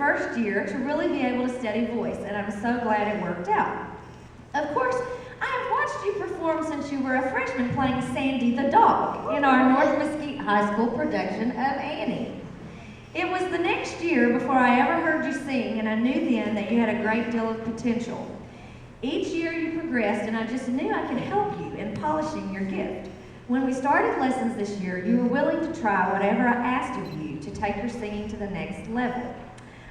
first year to really be able to study voice, and I'm so glad it worked out. Of course, I have watched you perform since you were a freshman playing Sandy the dog in our North Mesquite High School production of Annie. It was the next year before I ever heard you sing, and I knew then that you had a great deal of potential. Each year you progressed, and I just knew I could help you in polishing your gift. When we started lessons this year, you were willing to try whatever I asked of you to take your singing to the next level.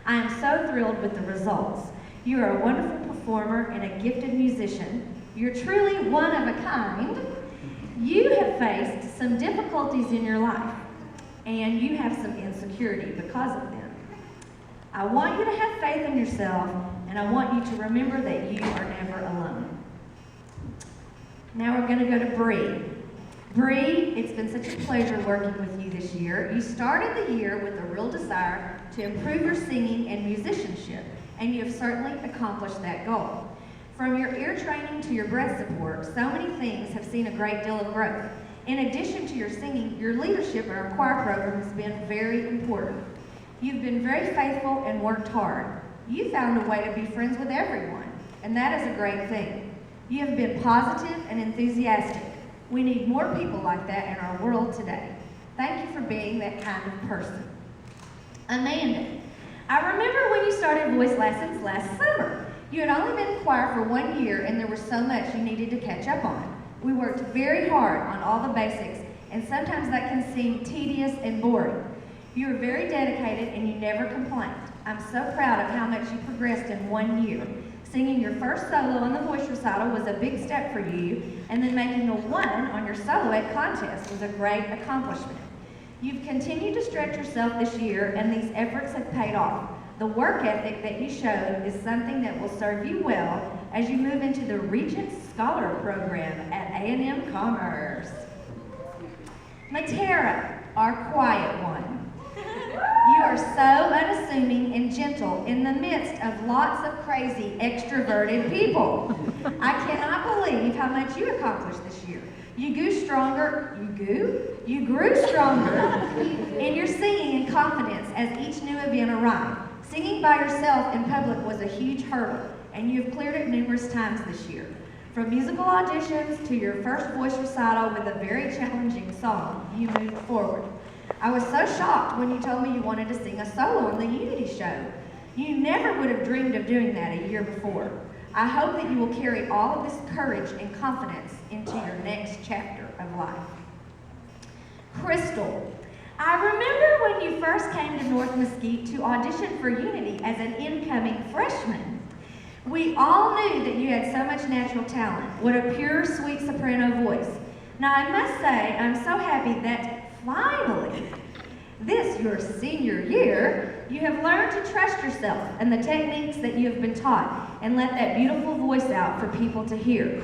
I am so thrilled with the results. You are a wonderful performer and a gifted musician. You're truly one of a kind. You have faced some difficulties in your life, and you have some insecurity because of them. I want you to have faith in yourself, and I want you to remember that you are never alone. Now we're going to go to Bree. Bree, it's been such a pleasure working with you this year. You started the year with a real desire to improve your singing and musicianship, and you have certainly accomplished that goal. From your ear training to your breath support, so many things have seen a great deal of growth. In addition to your singing, your leadership in our choir program has been very important. You've been very faithful and worked hard. You found a way to be friends with everyone, and that is a great thing. You have been positive and enthusiastic. We need more people like that in our world today. Thank you for being that kind of person. Amanda, I remember when you started voice lessons last summer. You had only been in choir for 1 year, and there was so much you needed to catch up on. We worked very hard on all the basics, and sometimes that can seem tedious and boring. You were very dedicated, and you never complained. I'm so proud of how much you progressed in 1 year. Singing your first solo on the voice recital was a big step for you, and then making a 1 on your soloette contest was a great accomplishment. You've continued to stretch yourself this year, and these efforts have paid off. The work ethic that you showed is something that will serve you well as you move into the Regent Scholar program at A&M Commerce. Matera, our quiet one. You are so unassuming and gentle in the midst of lots of crazy, extroverted people. I cannot believe how much you accomplished this year. You grew stronger in your singing and confidence as each new event arrived. Singing by yourself in public was a huge hurdle, and you have cleared it numerous times this year. From musical auditions to your first voice recital with a very challenging song, you moved forward. I was so shocked when you told me you wanted to sing a solo on the Unity show. You never would have dreamed of doing that a year before. I hope that you will carry all of this courage and confidence into your next chapter of life. Crystal, I remember when you first came to North Mesquite to audition for Unity as an incoming freshman. We all knew that you had so much natural talent. What a pure, sweet soprano voice. Now I must say, I'm so happy that finally, this your senior year, you have learned to trust yourself and the techniques that you have been taught and let that beautiful voice out for people to hear.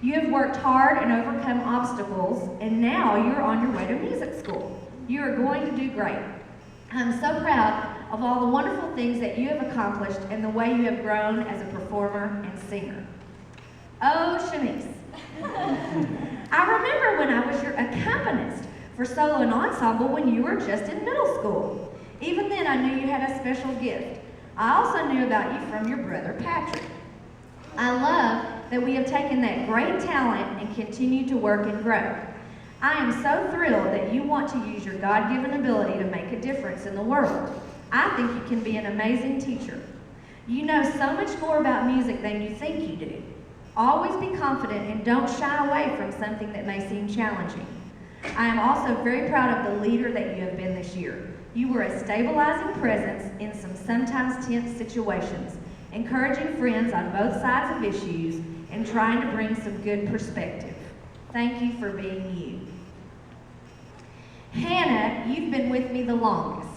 You have worked hard and overcome obstacles, and now you're on your way to music school. You are going to do great. I'm so proud of all the wonderful things that you have accomplished and the way you have grown as a performer and singer. Oh, Shanice. I remember when I was your accompanist for solo and ensemble when you were just in middle school. Even then, I knew you had a special gift. I also knew about you from your brother, Patrick. I love that we have taken that great talent and continue to work and grow. I am so thrilled that you want to use your God-given ability to make a difference in the world. I think you can be an amazing teacher. You know so much more about music than you think you do. Always be confident and don't shy away from something that may seem challenging. I am also very proud of the leader that you have been this year. You were a stabilizing presence in some sometimes tense situations, encouraging friends on both sides of issues and trying to bring some good perspective. Thank you for being you. Hannah, you've been with me the longest.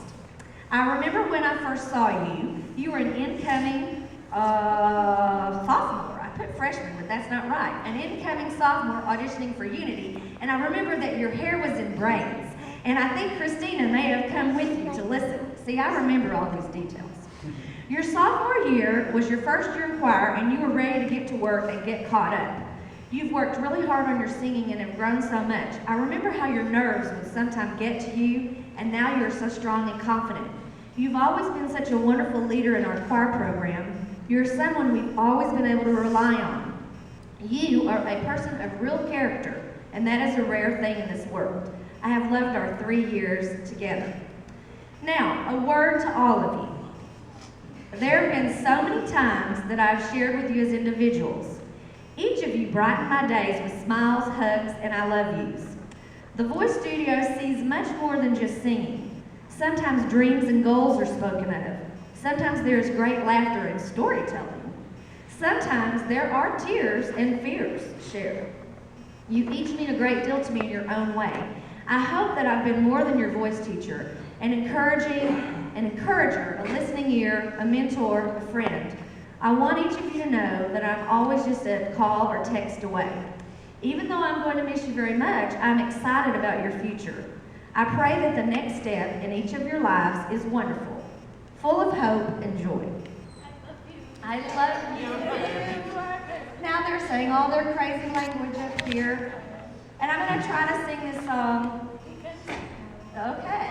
I remember when I first saw you, you were an incoming sophomore. I put freshman, but that's not right. An incoming sophomore auditioning for Unity, and I remember that your hair was in braids. And I think Christina may have come with you to listen. See, I remember all these details. Your sophomore year was your first year in choir, and you were ready to get to work and get caught up. You've worked really hard on your singing and have grown so much. I remember how your nerves would sometimes get to you, and now you're so strong and confident. You've always been such a wonderful leader in our choir program. You're someone we've always been able to rely on. You are a person of real character, and that is a rare thing in this world. I have loved our 3 years together. Now, a word to all of you. There have been so many times that I've shared with you as individuals. Each of you brighten my days with smiles, hugs, and I love yous. The Voice Studio sees much more than just singing. Sometimes dreams and goals are spoken of. Sometimes there is great laughter and storytelling. Sometimes there are tears and fears shared. You each mean a great deal to me in your own way. I hope that I've been more than your voice teacher, an encourager, a listening ear, a mentor, a friend. I want each of you to know that I'm always just a call or text away. Even though I'm going to miss you very much, I'm excited about your future. I pray that the next step in each of your lives is wonderful, full of hope and joy. I love you. Now they're saying all their crazy language up here. And I'm going to try to sing this song. Okay.